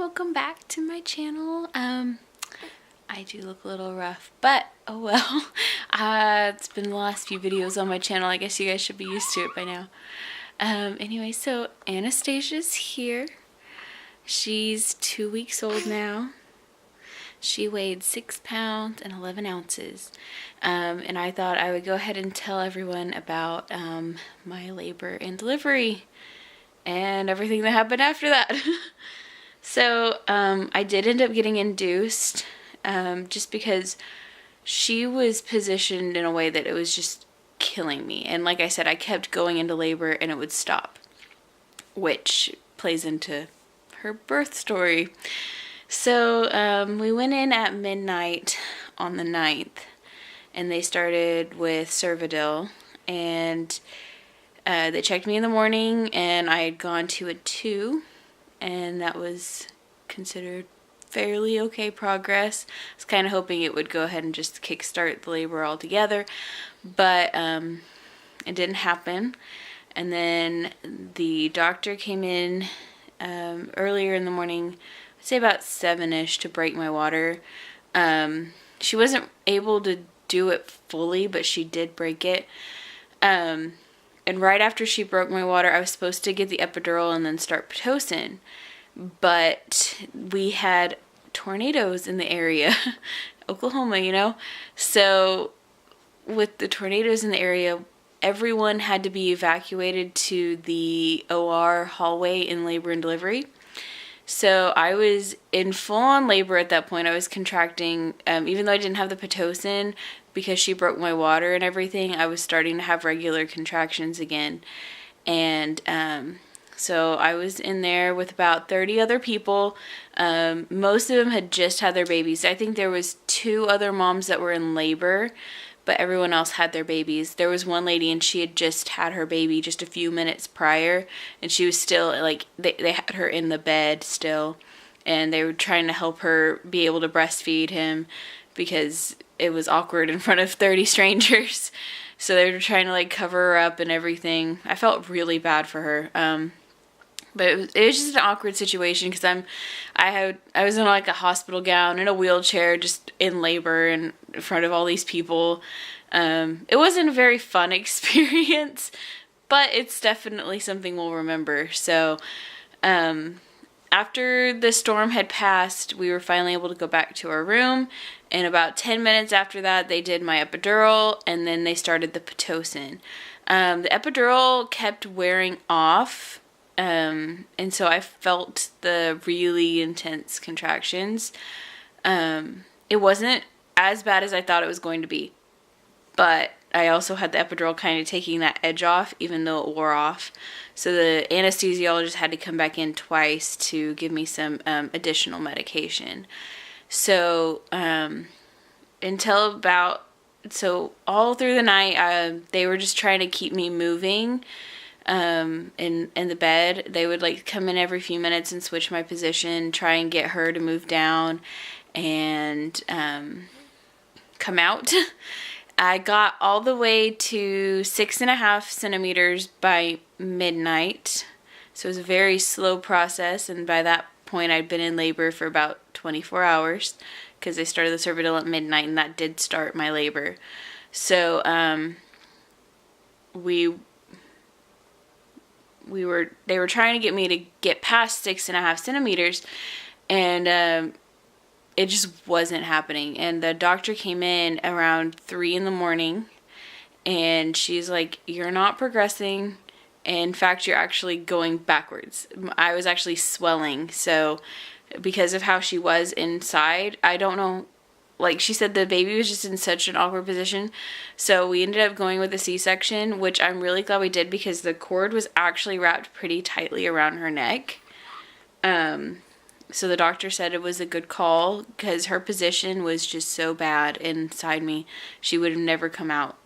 welcome back to my channel. I do look a little rough, but oh well. It's been the last few videos on my channel. I guess you guys should be used to it by now. Anyway, so Anastasia's here. She's 2 weeks old now. She weighed 6 pounds and 11 ounces. And I thought I would go ahead and tell everyone about my labor and delivery and everything that happened after that. So I did end up getting induced just because she was positioned in a way that it was just killing me. And like I said, I kept going into labor and it would stop, which plays into her birth story. So we went in at midnight on the 9th, and they started with Cervidil, and they checked me in the morning, and I had gone to a 2, and that was considered fairly okay progress. I was kind of hoping it would go ahead and just kickstart the labor altogether, but it didn't happen. And then the doctor came in earlier in the morning, I'd say about 7-ish, to break my water. She wasn't able to do it fully, but she did break it. And right after she broke my water, I was supposed to get the epidural and then start Pitocin. But we had tornadoes in the area, Oklahoma, you know? So with the tornadoes in the area, everyone had to be evacuated to the OR hallway in labor and delivery. So I was in full-on labor at that point. I was contracting, even though I didn't have the Pitocin, because she broke my water and everything, I was starting to have regular contractions again. And so I was in there with about 30 other people. Most of them had just had their babies. I think there was 2 other moms that were in labor, but everyone else had their babies. There was one lady, and she had just had her baby just a few minutes prior, and she was still, like, they had her in the bed still, and they were trying to help her be able to breastfeed him because it was awkward in front of 30 strangers. So they were trying to, like, cover her up and everything. I felt really bad for her. But it was just an awkward situation because I was in like a hospital gown, in a wheelchair, just in labor and in front of all these people. It wasn't a very fun experience, but it's definitely something we'll remember. So after the storm had passed, we were finally able to go back to our room. And about 10 minutes after that, they did my epidural, and then they started the Pitocin. The epidural kept wearing off. And so I felt the really intense contractions. It wasn't as bad as I thought it was going to be, but I also had the epidural kind of taking that edge off, even though it wore off. So the anesthesiologist had to come back in twice to give me some additional medication. So until about, so all through the night, they were just trying to keep me moving. In the bed. They would like come in every few minutes and switch my position, try and get her to move down and come out. I got all the way to 6.5 centimeters by midnight. So it was a very slow process, and by that point I'd been in labor for about 24 hours because they started the Cervidil at midnight, and that did start my labor. So they were trying to get me to get past 6.5 centimeters, and it just wasn't happening. And the doctor came in around 3 in the morning, and she's like, "You're not progressing. In fact, you're actually going backwards." I was actually swelling, so because of how she was inside, I don't know. Like, she said the baby was just in such an awkward position. So we ended up going with a C-section, which I'm really glad we did because the cord was actually wrapped pretty tightly around her neck. So the doctor said it was a good call because her position was just so bad inside me. She would have never come out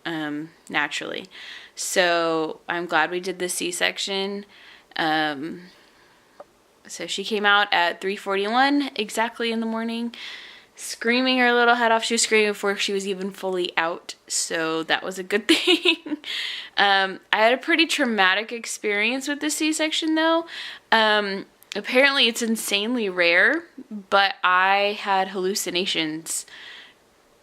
naturally. So I'm glad we did the C-section. So she came out at 3:41 exactly in the morning, screaming her little head off. She was screaming before she was even fully out, so that was a good thing. I had a pretty traumatic experience with the C-section though. apparently it's insanely rare, but I had hallucinations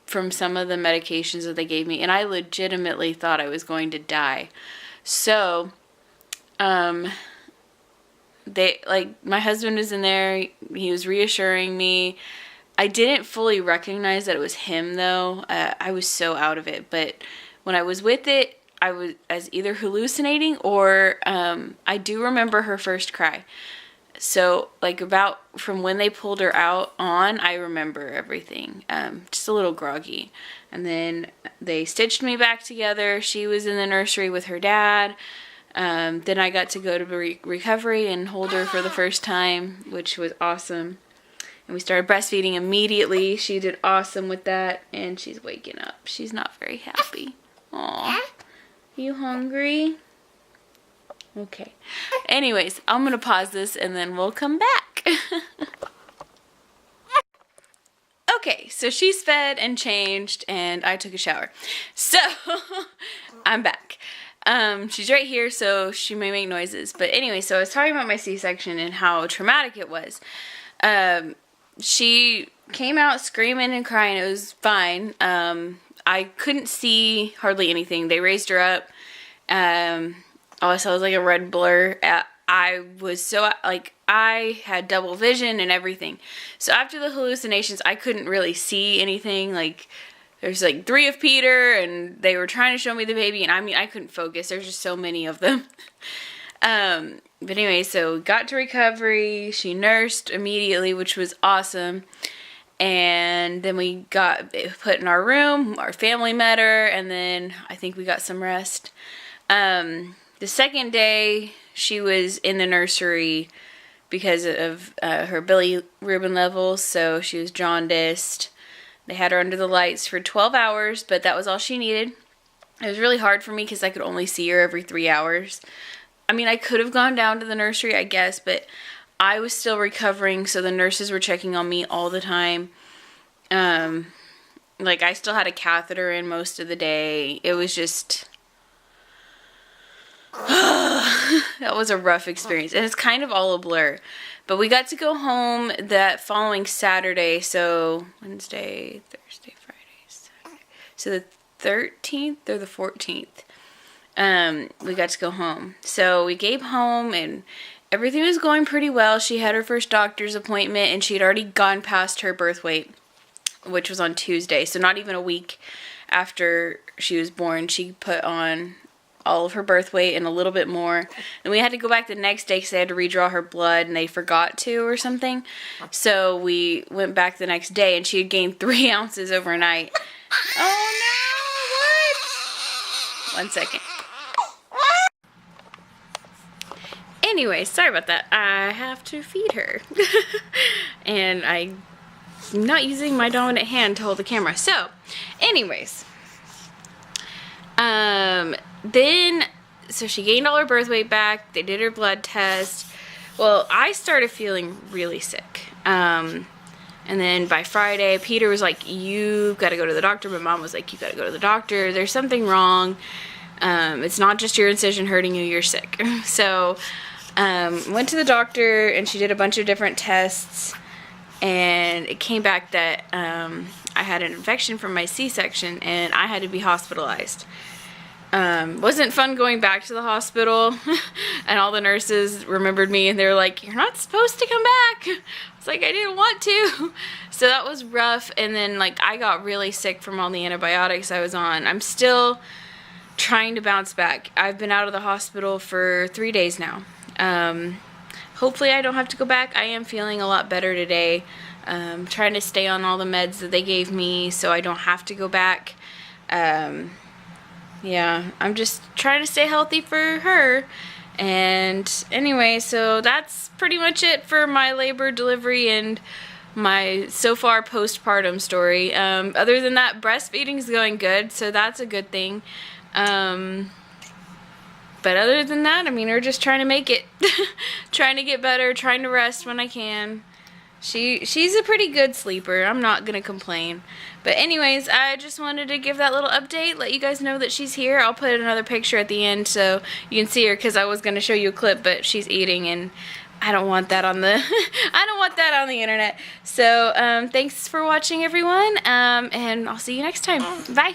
from some of the medications that they gave me, and I legitimately thought I was going to die. So, my husband was in there, he was reassuring me. I didn't fully recognize that it was him, though. I was so out of it, but when I was with it, I was either hallucinating or, I do remember her first cry. So, like, about from when they pulled her out on, I remember everything. Just a little groggy. And then they stitched me back together. She was in the nursery with her dad. Then I got to go to recovery and hold her for the first time, which was awesome. And we started breastfeeding immediately. She did awesome with that. And she's waking up. She's not very happy. Aw. You hungry? Okay. Anyways, I'm going to pause this and then we'll come back. Okay, so she's fed and changed and I took a shower. So, I'm back. She's right here, so she may make noises. But anyway, so I was talking about my C-section and how traumatic it was. She came out screaming and crying. It was fine. I couldn't see hardly anything. They raised her up. All I saw was like a red blur. I was so, like, I had double vision and everything. So after the hallucinations, I couldn't really see anything. Like, there's like 3 of Peter, and they were trying to show me the baby, and I mean, I couldn't focus. There's just so many of them. But anyway, so got to recovery. She nursed immediately, which was awesome. And then we got put in our room. Our family met her, and then I think we got some rest. The second day, she was in the nursery because of her bilirubin levels, so she was jaundiced. They had her under the lights for 12 hours, but that was all she needed. It was really hard for me because I could only see her every 3 hours. I mean, I could have gone down to the nursery, I guess, but I was still recovering, so the nurses were checking on me all the time. Like, I still had a catheter in most of the day. It was just... that was a rough experience, and it's kind of all a blur. But we got to go home that following Saturday, so Wednesday, Thursday, Friday, Saturday. So the 13th or the 14th, we got to go home. So we came home, and everything was going pretty well. She had her first doctor's appointment, and she had already gone past her birth weight, which was on Tuesday. So not even a week after she was born, she put on all of her birth weight and a little bit more. And we had to go back the next day because they had to redraw her blood and they forgot to or something. So we went back the next day and she had gained 3 ounces overnight. Oh no, what? 1 second. Anyway, sorry about that. I have to feed her. And I'm not using my dominant hand to hold the camera. So, anyways. So she gained all her birth weight back. They did her blood test. Well, I started feeling really sick. And then by Friday, Peter was like, "You've got to go to the doctor." My mom was like, "You got to go to the doctor. There's something wrong. It's not just your incision hurting you. You're sick." So, went to the doctor and she did a bunch of different tests. And it came back that I had an infection from my C-section and I had to be hospitalized. Wasn't fun going back to the hospital. And all the nurses remembered me and they were like, "You're not supposed to come back." I was like, "I didn't want to." So that was rough. And then, like, I got really sick from all the antibiotics I was on. I'm still trying to bounce back. I've been out of the hospital for 3 days now. Hopefully I don't have to go back. I am feeling a lot better today. Trying to stay on all the meds that they gave me so I don't have to go back. Yeah, I'm just trying to stay healthy for her. And anyway, so that's pretty much it for my labor, delivery, and my so far postpartum story. Other than that, breastfeeding is going good, so that's a good thing. But other than that, I mean, we're just trying to make it. Trying to get better, trying to rest when I can. She's a pretty good sleeper. I'm not gonna complain. But anyways, I just wanted to give that little update, let you guys know that she's here. I'll put another picture at the end so you can see her because I was gonna show you a clip, but she's eating and I don't want that on the I don't want that on the internet. So thanks for watching, everyone, and I'll see you next time. Bye.